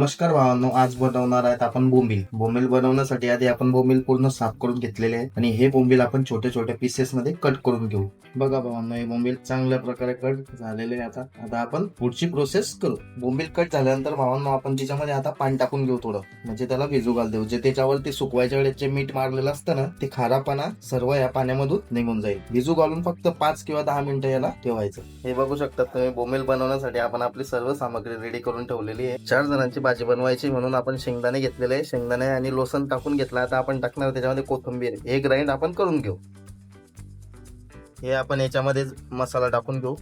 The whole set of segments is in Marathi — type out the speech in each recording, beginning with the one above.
नमस्कार भावांनो, आज बनवणार आहेत आपण बोंबील. बोंबील बनवण्यासाठी आधी आपण बोंबील पूर्ण साफ करून घेतलेले आहे आणि हे बोंबील आपण छोट्या छोट्या पीसेस मध्ये कट करून घेऊ. बघा भावांनो, हे बोंबील चांगल्या प्रकारे कट झालेले आहे. आता आपण पुढची प्रोसेस करू. बोंबील कट झाल्यानंतर भावांनो आपण त्याच्यामध्ये आता पाणी टाकून घेऊ थोडं, म्हणजे त्याला भिजू घाल देऊ. जे त्याच्यावरती सुकवायच्या वेळेस जे मीठ मारलेलं असतं ना, ते खारापणा सर्व या पाण्यामधून निघून जाईल. भिजू घालून फक्त 5 किंवा 10 मिनिटं याला ठेवायचं. हे बघू शकतात तुम्ही, बोंबील बनवण्यासाठी आपण आपली सर्व सामग्री रेडी करून ठेवलेली आहे. 4 जणांची भाजी बनवायची म्हणून आपण शेंगदाणे घेतलेले आहे. शेंगदाणे आणि लसूण टाकून घेतला. आता आपण टाकणार त्याच्यामध्ये कोथिंबीर. हे ग्राइंड आपण करून घेऊ. हे आपण याच्यामध्ये मसाला टाकून घेऊ.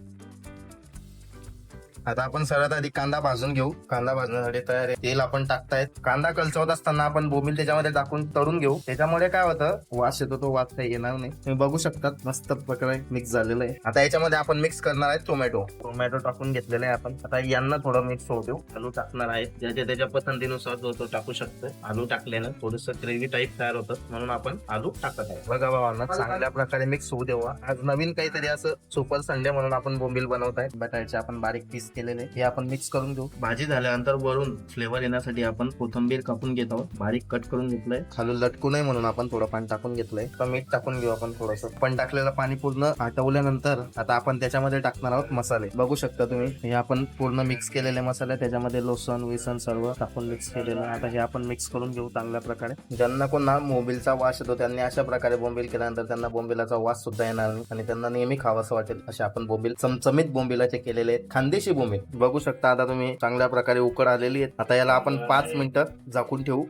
आता आपण सर्वात आधी कांदा भाजून घेऊ. कांदा भाजण्यासाठी तयार आहे. तेल आपण टाकतायत. कांदा कलचवत असताना आपण बोंबील त्याच्यामध्ये टाकून तळून घेऊ. त्याच्यामुळे काय होतं, वास येतो, तो वास काही येणार नाही. तुम्ही बघू शकतात मस्त प्रकारे मिक्स झालेलं आहे. आता याच्यामध्ये आपण मिक्स करणार आहे टोमॅटो टाकून घेतलेले आहे आपण. आता यांना थोडं मिक्स होऊ देऊ. आलू टाकणार आहे. ज्याच्या त्याच्या पसंतीनुसार जो तो टाकू शकतो. आलू टाकल्यानं थोडस ग्रेव्ही टाईप तयार होतं, म्हणून आपण आलू टाकत आहे. बघा बाबांना, चांगल्या प्रकारे मिक्स होऊ देऊ. आज नवीन काहीतरी असं सुपर संडे म्हणून आपण बोंबील बनवत आहे. बटाट्याचे आपण बारीक पीस केलेले, हे आपण मिक्स करून घेऊ. भाजी झाल्यानंतर वरून फ्लेवर येण्यासाठी आपण कोथिंबीर कापून घेत आहोत. बारीक कट करून घेतलंय. खालून लटकू नये म्हणून आपण थोडं पाणी टाकून घेतलंय. तर मीठ टाकून घेऊ आपण थोडंसं. पण टाकलेलं पाणी पूर्ण आटवल्यानंतर आता आपण त्याच्यामध्ये टाकणार आहोत मसाले. बघू शकता तुम्ही, हे आपण पूर्ण मिक्स केलेले मसाले, त्याच्यामध्ये लसूण विसन सर्व टाकून मिक्स केलेलं. आता हे आपण मिक्स करून घेऊ चांगल्या प्रकारे. ज्यांना कोणा बोंबीलचा वास येतो त्यांनी अशा प्रकारे बोंबील केल्यानंतर त्यांना बोंबिलाचा वास सुद्धा येणार नाही आणि त्यांना नेहमी खावंसं वाटेल असे आपण बोंबील चमचमीत बोंबिलाचे केलेले आहेत. खानदेशी बोंबील बघू शकता. आता तुम्ही चांगल्या प्रकारे उकड आलेली आहे. आता याला आपण 5 मिनिटं झाकून ठेवू.